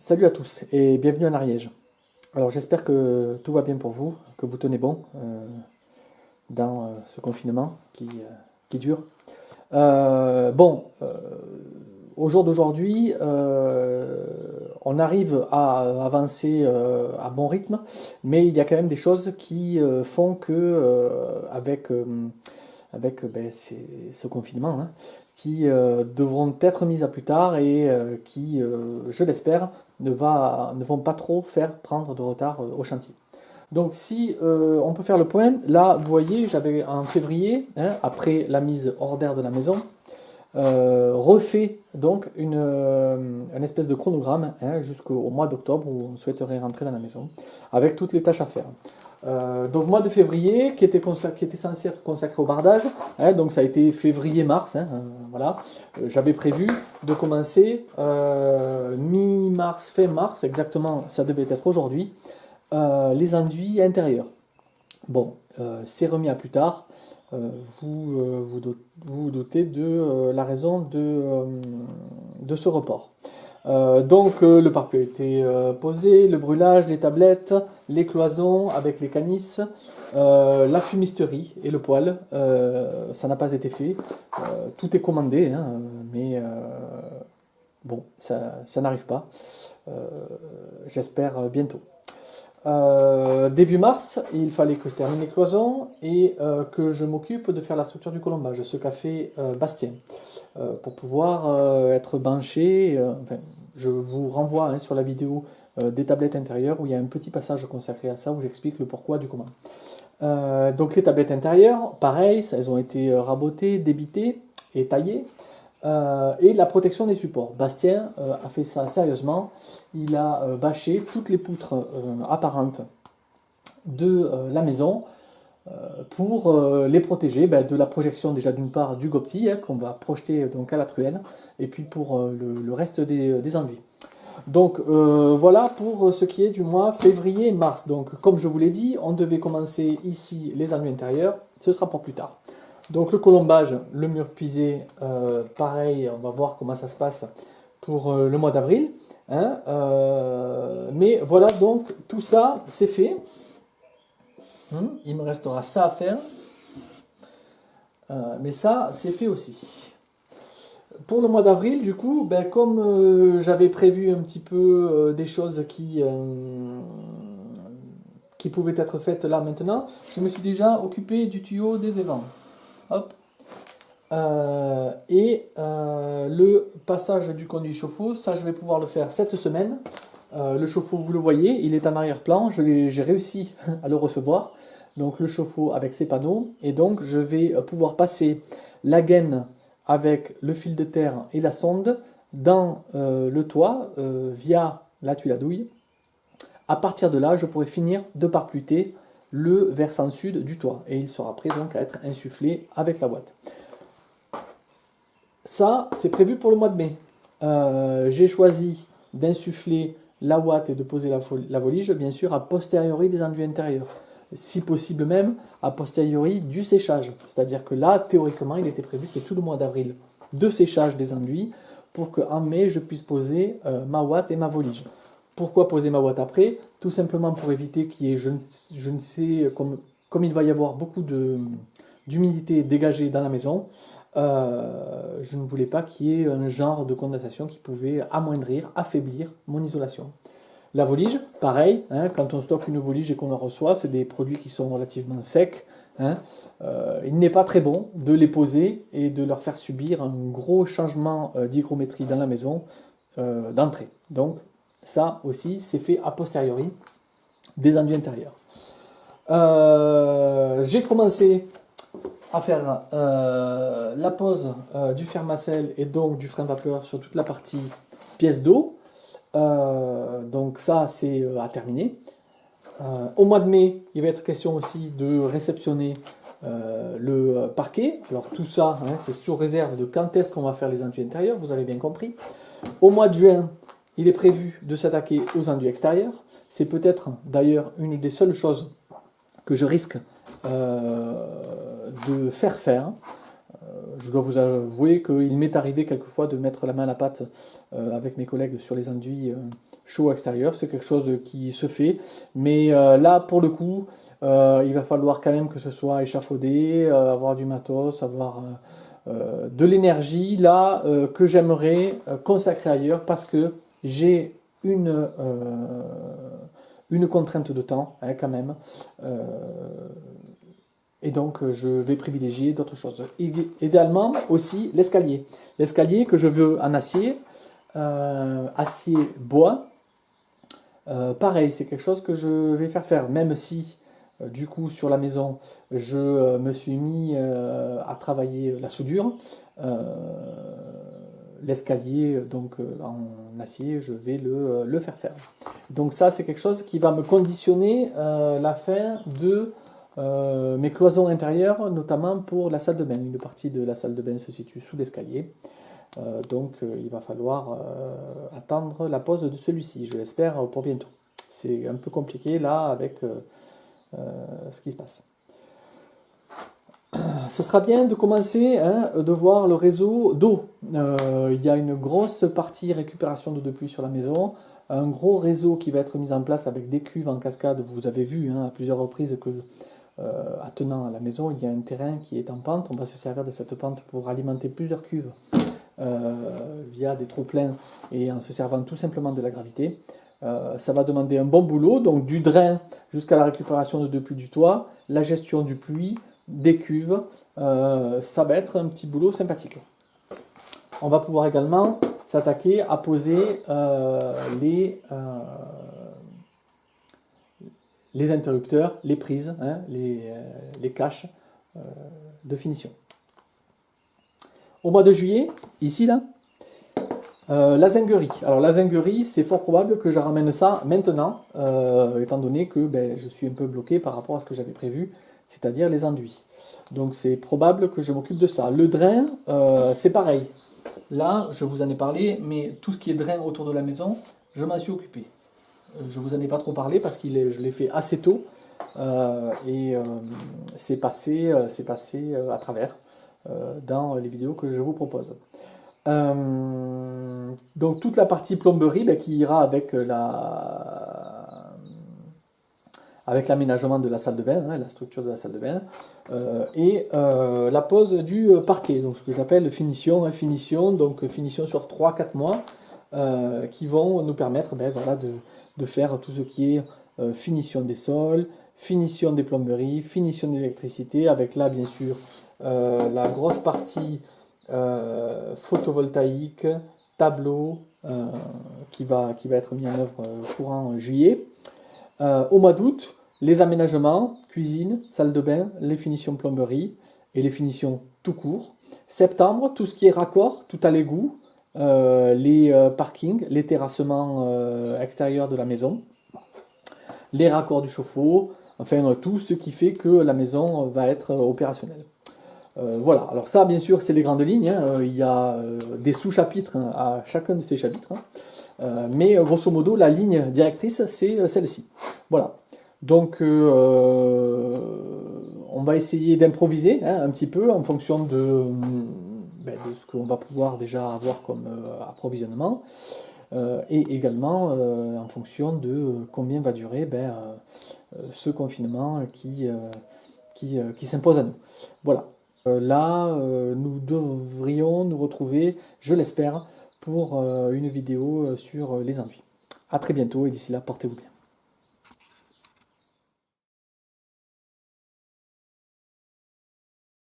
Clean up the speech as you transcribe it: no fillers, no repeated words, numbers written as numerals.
Salut à tous et bienvenue en Ariège. Alors j'espère que tout va bien pour vous, que vous tenez bon dans ce confinement qui dure. Bon, au jour d'aujourd'hui, on arrive à avancer à bon rythme, mais il y a quand même des choses qui font que avec ce confinement, hein, qui devront être mises à plus tard et qui, je l'espère, ne vont pas trop faire prendre de retard au chantier. Donc si on peut faire le point, là vous voyez j'avais en février, hein, après la mise hors d'air de la maison, refait donc une espèce de chronogramme, hein, jusqu'au mois d'octobre où on souhaiterait rentrer dans la maison, avec toutes les tâches à faire. Donc mois de février qui était censé être consacré au bardage, hein, donc ça a été février-mars, hein, voilà. J'avais prévu de commencer mi-mars, fin mars, exactement, ça devait être aujourd'hui, les enduits intérieurs. Bon, c'est remis à plus tard. Vous doutez de la raison de ce report. Le pare-feu a été posé, le brûlage, les tablettes, les cloisons avec les canisses, la fumisterie et le poêle. Ça n'a pas été fait. Tout est commandé, hein, mais bon, ça n'arrive pas. Euh, J'espère bientôt. Début mars, il fallait que je termine les cloisons et que je m'occupe de faire la structure du colombage, ce qu'a fait Bastien, pour pouvoir être banché. Enfin, je vous renvoie, hein, sur la vidéo des tablettes intérieures où il y a un petit passage consacré à ça où j'explique le pourquoi du comment. Donc les tablettes intérieures, pareil, elles ont été rabotées, débitées et taillées. Et la protection des supports. Bastien a fait ça sérieusement. Il a bâché toutes les poutres apparentes de la maison pour les protéger de la projection déjà d'une part du GOPTI, hein, qu'on va projeter donc à la truelle, et puis pour le reste des enduits. Donc voilà pour ce qui est du mois février-mars. Donc comme je vous l'ai dit, on devait commencer ici les enduits intérieurs, ce sera pour plus tard. Donc le colombage, le mur puisé, pareil, on va voir comment ça se passe pour le mois d'avril, hein, mais voilà, donc tout ça c'est fait. Il me restera ça à faire, mais ça c'est fait aussi. Pour le mois d'avril, du coup, comme j'avais prévu un petit peu des choses qui pouvaient être faites là maintenant, je me suis déjà occupé du tuyau des évents. Hop. Le passage du conduit chauffe-eau, ça je vais pouvoir le faire cette semaine. Le chauffe-eau, vous le voyez, il est en arrière-plan, j'ai réussi à le recevoir. Donc le chauffe-eau avec ses panneaux, et donc je vais pouvoir passer la gaine avec le fil de terre et la sonde dans le toit via la tuile à douille. À partir de là, je pourrai finir de parpluter le versant sud du toit, et il sera prêt donc à être insufflé avec la ouate. Ça, c'est prévu pour le mois de mai. J'ai choisi d'insuffler la ouate et de poser la volige, bien sûr, a posteriori des enduits intérieurs. Si possible même, a posteriori du séchage. C'est-à-dire que là, théoriquement, il était prévu qu'il y ait tout le mois d'avril de séchage des enduits pour qu'en mai, je puisse poser ma ouate et ma volige. Pourquoi poser ma ouate après? Tout simplement pour éviter qu'il y ait, je ne sais, comme il va y avoir beaucoup d'humidité dégagée dans la maison, je ne voulais pas qu'il y ait un genre de condensation qui pouvait amoindrir, affaiblir mon isolation. La volige, pareil, hein, quand on stocke une volige et qu'on la reçoit, c'est des produits qui sont relativement secs. Hein, il n'est pas très bon de les poser et de leur faire subir un gros changement d'hygrométrie dans la maison d'entrée. Donc ça aussi, c'est fait a posteriori des enduits intérieurs. J'ai commencé à faire la pose du fermacelle et donc du frein vapeur sur toute la partie pièce d'eau. Donc ça, c'est à terminer. Au mois de mai, il va être question aussi de réceptionner le parquet. Alors tout ça, hein, c'est sous réserve de quand est-ce qu'on va faire les enduits intérieurs, vous avez bien compris. Au mois de juin, il est prévu de s'attaquer aux enduits extérieurs. C'est peut-être d'ailleurs une des seules choses que je risque de faire. Je dois vous avouer qu'il m'est arrivé quelquefois de mettre la main à la pâte avec mes collègues sur les enduits chaud extérieur, c'est quelque chose qui se fait. Mais là, pour le coup, il va falloir quand même que ce soit échafaudé, avoir du matos, avoir de l'énergie là que j'aimerais consacrer ailleurs parce que j'ai une contrainte de temps hein, quand même. Et donc, je vais privilégier d'autres choses. Idéalement aussi l'escalier. L'escalier que je veux en acier, acier bois. Pareil, c'est quelque chose que je vais faire, même si du coup sur la maison je me suis mis à travailler la soudure. L'escalier donc en acier, je vais le faire. Donc ça, c'est quelque chose qui va me conditionner la fin de mes cloisons intérieures, notamment pour la salle de bain. Une partie de la salle de bain se situe sous l'escalier. Donc il va falloir attendre la pose de celui-ci, je l'espère pour bientôt. C'est un peu compliqué là avec ce qui se passe. Ce sera bien de commencer de voir le réseau d'eau. Il y a une grosse partie récupération d'eau de pluie sur la maison, un gros réseau qui va être mis en place avec des cuves en cascade. Vous avez vu à plusieurs reprises que attenant à la maison, il y a un terrain qui est en pente. On va se servir de cette pente pour alimenter plusieurs cuves via des trop-pleins et en se servant tout simplement de la gravité. Ça va demander un bon boulot, donc du drain jusqu'à la récupération de pluie du toit, la gestion du pluie, des cuves, ça va être un petit boulot sympathique. On va pouvoir également s'attaquer à poser les interrupteurs, les prises, les caches de finition. Au mois de juillet, ici là, la zinguerie. Alors la zinguerie, c'est fort probable que je ramène ça maintenant, étant donné que je suis un peu bloqué par rapport à ce que j'avais prévu, c'est-à-dire les enduits. Donc c'est probable que je m'occupe de ça. Le drain, c'est pareil. Là, je vous en ai parlé, mais tout ce qui est drain autour de la maison, je m'en suis occupé. Je vous en ai pas trop parlé parce que je l'ai fait assez tôt et c'est passé à travers dans les vidéos que je vous propose. Donc toute la partie plomberie qui ira avec l'aménagement de la salle de bain, la structure de la salle de bain, et la pose du parquet, donc ce que j'appelle finition, donc finition sur 3-4 mois, qui vont nous permettre de faire tout ce qui est finition des sols, finition des plomberies, finition de l'électricité, avec là bien sûr la grosse partie photovoltaïque, tableau, qui va être mis en œuvre courant juillet. Au mois d'août, les aménagements, cuisine, salle de bain, les finitions plomberie et les finitions tout court. Septembre, tout ce qui est raccord, tout à l'égout, les parkings, les terrassements extérieurs de la maison, les raccords du chauffe-eau, enfin tout ce qui fait que la maison va être opérationnelle. Voilà, alors ça bien sûr c'est les grandes lignes, il y a des sous-chapitres à chacun de ces chapitres, mais grosso modo la ligne directrice c'est celle-ci. Voilà, donc on va essayer d'improviser un petit peu en fonction de ce qu'on va pouvoir déjà avoir comme approvisionnement et également en fonction de combien va durer ce confinement qui s'impose à nous. Voilà. Là, nous devrions nous retrouver, je l'espère, pour une vidéo sur les enduits. A très bientôt et d'ici là, portez-vous bien.